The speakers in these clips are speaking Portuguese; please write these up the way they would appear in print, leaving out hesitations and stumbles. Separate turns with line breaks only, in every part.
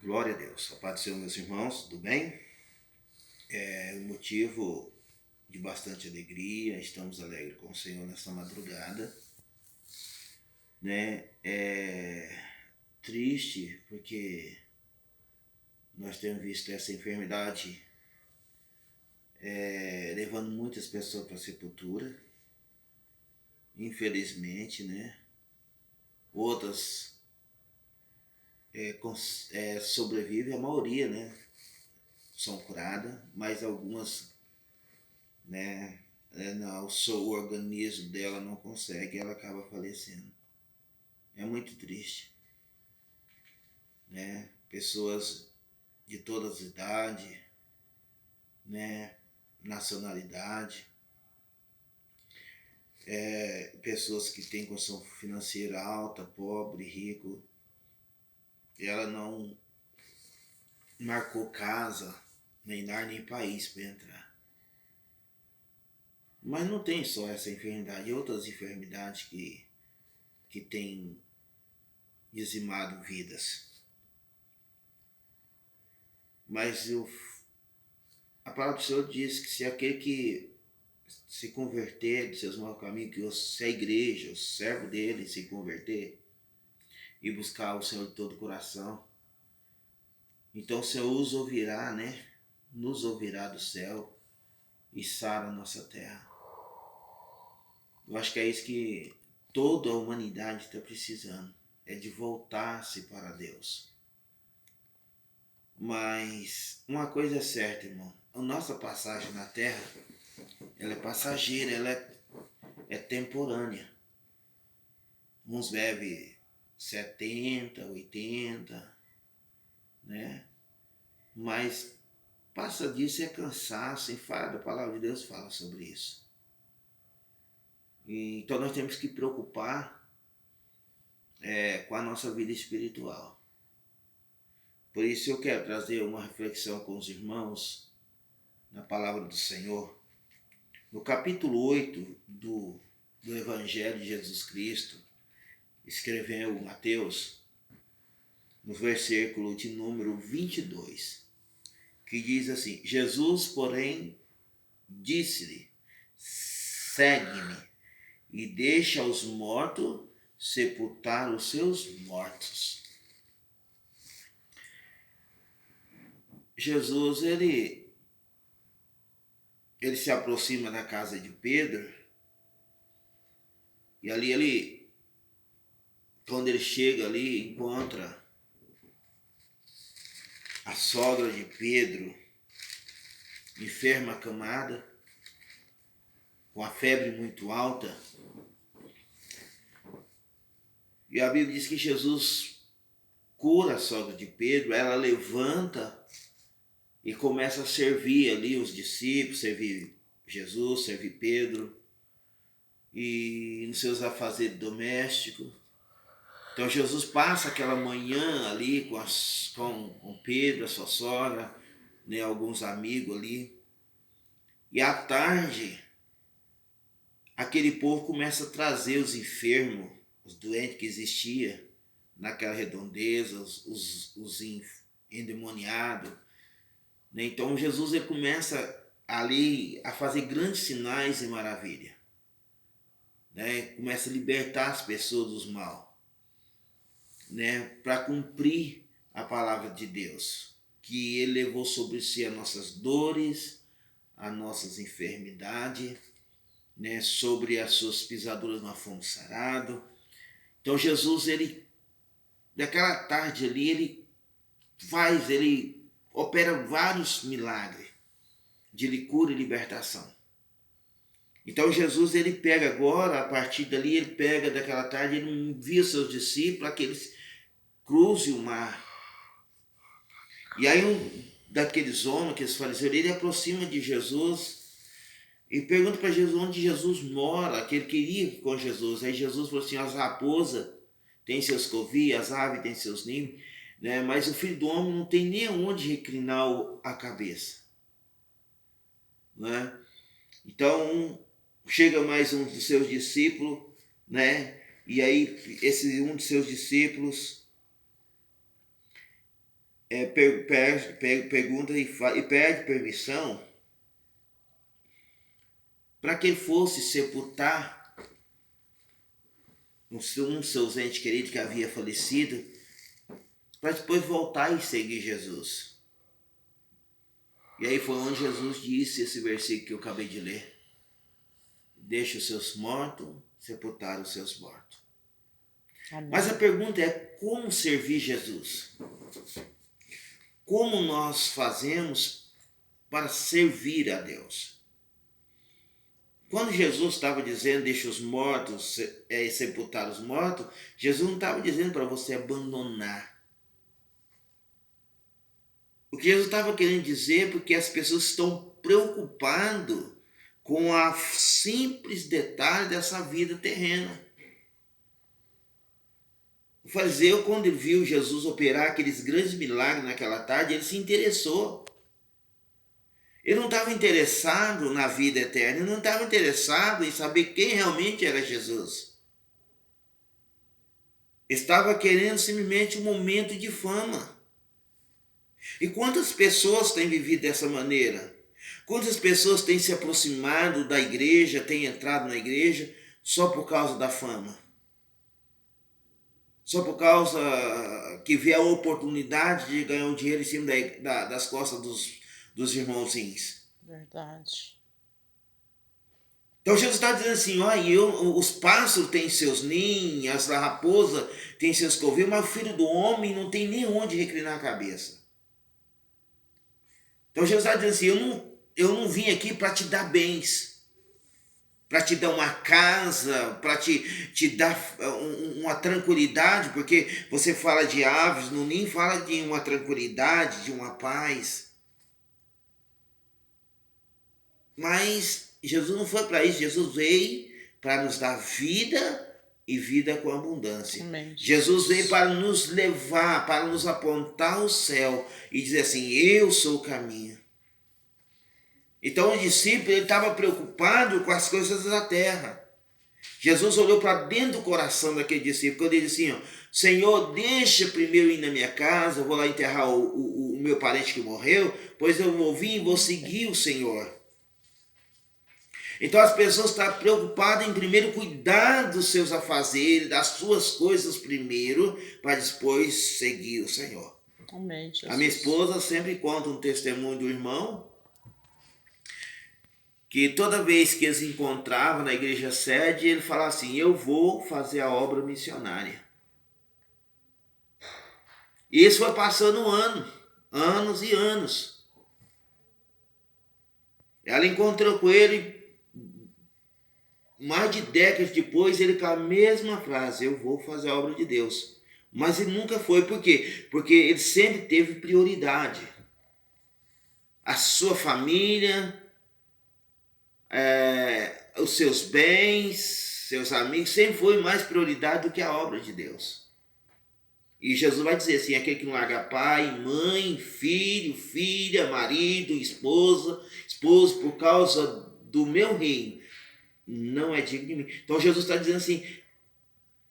Glória a Deus. A paz do Senhor, meus irmãos, tudo bem? É um motivo de bastante alegria, estamos alegres com o Senhor nesta madrugada, né? É triste porque nós temos visto essa enfermidade levando muitas pessoas para a sepultura, infelizmente, né? Outras sobrevivem, a maioria, né? São curadas, mas algumas, né? O seu organismo dela não consegue, ela acaba falecendo. É muito triste, né? Pessoas de todas as idades, né? Nacionalidade, pessoas que têm condição financeira alta, pobre, rico, ela não marcou casa, nem lar, nem país para entrar. Mas não tem só essa enfermidade, outras enfermidades que têm dizimado vidas. Mas a palavra do Senhor diz que se aquele que se converter de seus maus caminhos, que se a igreja, o servo dele se converter e buscar o Senhor de todo o coração, então o Senhor os ouvirá, né? Nos ouvirá do céu e sara a nossa terra. Eu acho que é isso que toda a humanidade está precisando, é de voltar-se para Deus. Mas uma coisa é certa, irmão, a nossa passagem na terra, ela é passageira, ela é temporânea. Uns bebem 70, 80, né? Mas passa disso é cansaço, enfado, a palavra de Deus fala sobre isso. Então nós temos que preocupar com a nossa vida espiritual. Por isso eu quero trazer uma reflexão com os irmãos na palavra do Senhor. No capítulo 8 do Evangelho de Jesus Cristo, escreveu Mateus, no versículo de número 22, que diz assim: Jesus, porém, disse-lhe: segue-me e deixa os mortos sepultar os seus mortos. Jesus, ele se aproxima da casa de Pedro e ali quando ele chega ali, encontra a sogra de Pedro, enferma, acamada, com a febre muito alta. E a Bíblia diz que Jesus cura a sogra de Pedro, ela levanta e começa a servir ali os discípulos, servir Jesus, servir Pedro, e nos seus afazeres domésticos. Então Jesus passa aquela manhã ali com Pedro, a sua sogra, né, alguns amigos ali. E à tarde, aquele povo começa a trazer os enfermos, os doentes que existiam naquela redondeza, os endemoniados. Né? Então Jesus ele começa ali a fazer grandes sinais e maravilha. Né? Começa a libertar as pessoas dos mal, né? Para cumprir a palavra de Deus, que ele levou sobre si as nossas dores, as nossas enfermidades, né? Sobre as suas pisaduras nós fomos sarados. Então Jesus, ele daquela tarde ali, ele opera vários milagres de cura e libertação. Então Jesus, ele pega agora, a partir dali, ele pega daquela tarde, ele envia seus discípulos, que eles cruzem o mar. E aí um daqueles homens, aqueles fariseus, ele aproxima de Jesus e pergunta para Jesus onde Jesus mora, que ele queria ir com Jesus. Aí Jesus falou assim: as raposas têm seus covis, as aves têm seus ninhos, né? Mas o filho do homem não tem nem onde reclinar a cabeça. Né? Então chega mais um dos seus discípulos, né? E aí esse um dos seus discípulos pergunta e pede permissão para que ele fosse sepultar um seus entes queridos que havia falecido, para depois voltar e seguir Jesus. E aí foi onde Jesus disse esse versículo que eu acabei de ler: deixa os seus mortos sepultar os seus mortos. Amém. Mas a pergunta é: como servir Jesus? Como nós fazemos para servir a Deus? Quando Jesus estava dizendo deixa os mortos sepultar os mortos, Jesus não estava dizendo para você abandonar. O que Jesus estava querendo dizer é porque as pessoas estão preocupadas com a simples detalhe dessa vida terrena. O fariseu, quando ele viu Jesus operar aqueles grandes milagres naquela tarde, ele se interessou. Ele não estava interessado na vida eterna, ele não estava interessado em saber quem realmente era Jesus. Estava querendo simplesmente um momento de fama. E quantas pessoas têm vivido dessa maneira? Quantas pessoas têm se aproximado da igreja, têm entrado na igreja só por causa da fama? Só por causa que vê a oportunidade de ganhar um dinheiro em cima das costas dos irmãozinhos.
Verdade.
Então Jesus está dizendo assim, os pássaros têm seus ninhos, a raposa tem seus covis, mas o filho do homem não tem nem onde reclinar a cabeça. Então Jesus está dizendo assim, eu não vim aqui para te dar bens, para te dar uma casa, para te dar uma tranquilidade, porque você fala de aves, no ninho fala de uma tranquilidade, de uma paz. Mas Jesus não foi para isso, Jesus veio para nos dar vida e vida com abundância.
Amém.
Jesus veio para nos levar, para nos apontar ao céu e dizer assim, eu sou o caminho. Então o discípulo estava preocupado com as coisas da terra. Jesus olhou para dentro do coração daquele discípulo, quando ele disse assim, Senhor, deixa primeiro ir na minha casa, eu vou lá enterrar o meu parente que morreu, pois eu vou vir e vou seguir o Senhor. Então as pessoas estão preocupadas em primeiro cuidar dos seus afazeres, das suas coisas primeiro, para depois seguir o Senhor.
Amém, Jesus.
A minha esposa sempre conta um testemunho do irmão, que toda vez que eles encontravam na igreja sede, ele falava assim, eu vou fazer a obra missionária. E isso foi passando anos e anos. Ela encontrou com ele mais de décadas depois, ele com a mesma frase, eu vou fazer a obra de Deus. Mas ele nunca foi, por quê? Porque ele sempre teve prioridade. A sua família, os seus bens, seus amigos, sempre foi mais prioridade do que a obra de Deus. E Jesus vai dizer assim, aquele que não larga pai, mãe, filho, filha, marido, esposo, por causa do meu reino, não é digno de mim. Então Jesus está dizendo assim,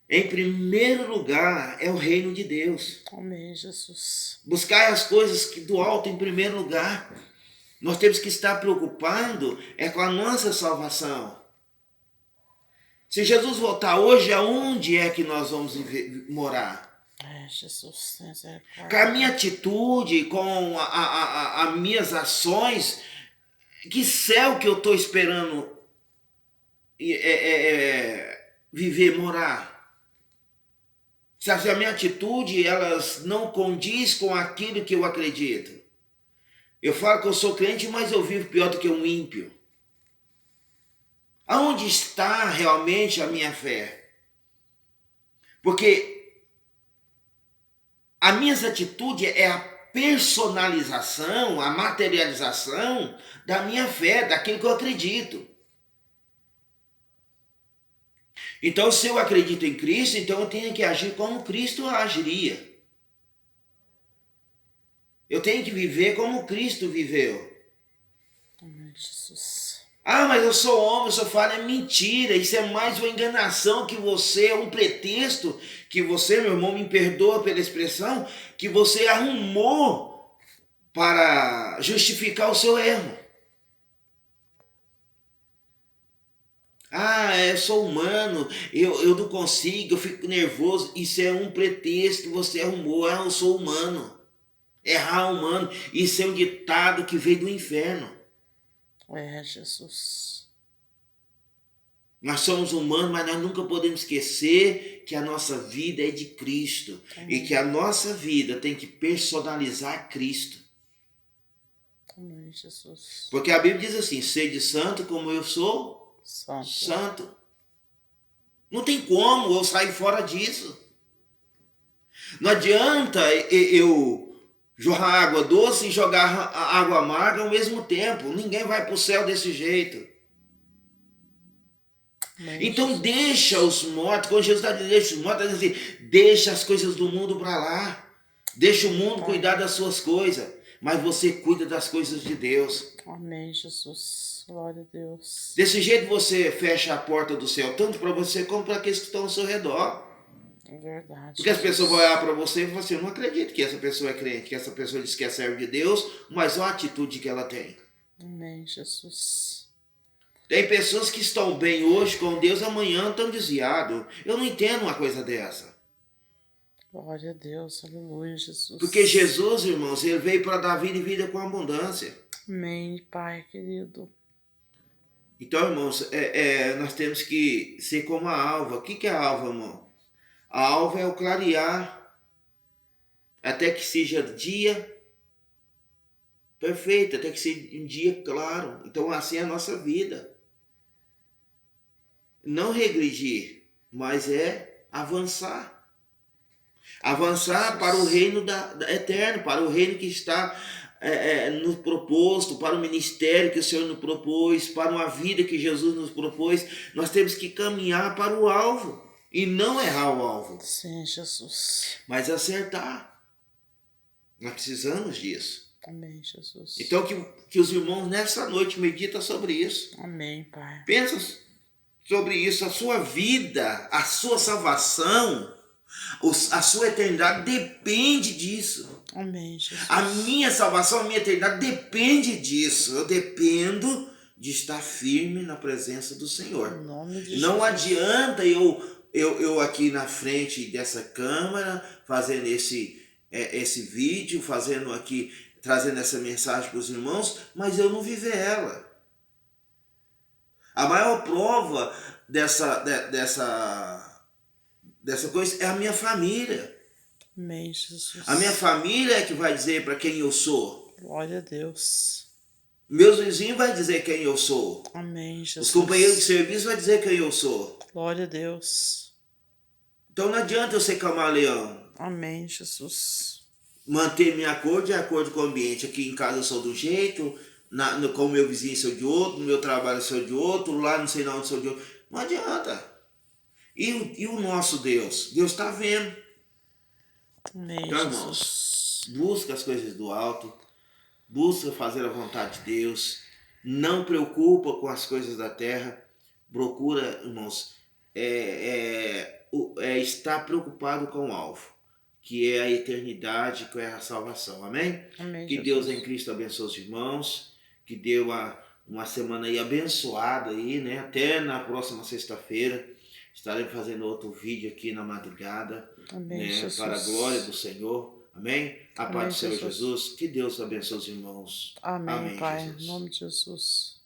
em primeiro lugar é o reino de Deus.
Amém, Jesus.
Buscar as coisas do alto em primeiro lugar. Nós temos que estar preocupados com a nossa salvação. Se Jesus voltar hoje, aonde é que nós vamos morar?
Jesus,
com a minha atitude, com as minhas ações, que céu que eu estou esperando viver, morar? Se a minha atitude elas não condiz com aquilo que eu acredito. Eu falo que eu sou crente, mas eu vivo pior do que um ímpio. Aonde está realmente a minha fé? Porque as minhas atitudes é a personalização, a materialização da minha fé, daquilo que eu acredito. Então, se eu acredito em Cristo, então eu tenho que agir como Cristo agiria. Eu tenho que viver como Cristo viveu.
Amém, Jesus.
Ah, mas eu sou homem, eu sou falho. É mentira. Isso é mais uma enganação que você, um pretexto que você, meu irmão, me perdoa pela expressão, que você arrumou para justificar o seu erro. Ah, eu sou humano, eu não consigo, eu fico nervoso. Isso é um pretexto que você arrumou. Ah, eu sou humano. Errar humano. Isso é um ditado que veio do inferno.
É, Jesus.
Nós somos humanos, mas nós nunca podemos esquecer que a nossa vida é de Cristo. E que a nossa vida tem que personalizar Cristo.
Amém, Jesus.
Porque a Bíblia diz assim, sede santo como eu sou santo. Não tem como eu sair fora disso. Não adianta eu jogar água doce e jogar água amarga ao mesmo tempo. Ninguém vai para o céu desse jeito.
Amém,
Então
Jesus.
deixa os mortos, quando Jesus está dizendo deixa os mortos, está dizendo assim, deixa as coisas do mundo para lá. Deixa o mundo cuidar das suas coisas. Mas você cuida das coisas de Deus.
Amém, Jesus. Glória a Deus.
Desse jeito você fecha a porta do céu, tanto para você como para aqueles que estão ao seu redor.
É verdade.
Porque as pessoas vão olhar para você e falar assim, eu não acredito que essa pessoa é crente, que essa pessoa diz que é servo de Deus, mas olha a atitude que ela tem.
Amém, Jesus.
Tem pessoas que estão bem hoje com Deus, amanhã estão desviados. Eu não entendo uma coisa dessa.
Glória a Deus. Aleluia, Jesus.
Porque Jesus, irmãos, ele veio para dar vida e vida com abundância.
Amém, Pai querido.
Então, irmãos, nós temos que ser como a alva. O que é a alva, irmão? A alva é o clarear, até que seja dia perfeito, até que seja um dia claro. Então, assim é a nossa vida. Não regredir, mas é avançar. Avançar para o reino eterno, para o reino que está nos proposto, para o ministério que o Senhor nos propôs, para uma vida que Jesus nos propôs. Nós temos que caminhar para o alvo e não errar o alvo.
Sim, Jesus.
Mas acertar. Nós precisamos disso.
Amém, Jesus.
Então que os irmãos nessa noite meditam sobre isso.
Amém, Pai.
Pensa sobre isso, a sua vida, a sua salvação, a sua eternidade depende disso.
Amém, Jesus.
A minha salvação, a minha eternidade depende disso. Eu dependo de estar firme na presença do Senhor.
Em nome de
Não
Jesus.
adianta eu aqui na frente dessa câmera, fazendo esse vídeo, fazendo aqui, trazendo essa mensagem para os irmãos, mas eu não viver ela. A maior prova dessa coisa é a minha família.
Amém, Jesus.
A minha família é que vai dizer para quem eu sou.
Glória a Deus.
Meus vizinhos vão dizer quem eu sou.
Amém, Jesus.
Os companheiros de serviço vão dizer quem eu sou.
Glória a Deus.
Então não adianta eu ser camaleão.
Amém, Jesus.
Manter minha cor de acordo com o ambiente. Aqui em casa eu sou de um jeito, com o meu vizinho eu sou de outro, no meu trabalho eu sou de outro, lá não sei onde eu sou de outro. Não adianta. E o nosso Deus? Deus está vendo.
Amém,
Então,
Jesus.
irmãos, busca as coisas do alto, busca fazer a vontade de Deus, não preocupa com as coisas da terra, procura, irmãos, estar preocupado com o alvo, que é a eternidade, que é a salvação, amém?
Amém,
Que
Jesus.
Deus em Cristo abençoe os irmãos, que dê uma semana aí abençoada aí, né? Até na próxima sexta-feira estarei fazendo outro vídeo aqui na madrugada,
Amém,
né?
Jesus.
Para a glória do Senhor, amém? A
Amém,
paz do Senhor
Jesus.
Jesus, que Deus abençoe os irmãos.
Amém,
Amém,
Pai.
Jesus.
Em nome de Jesus.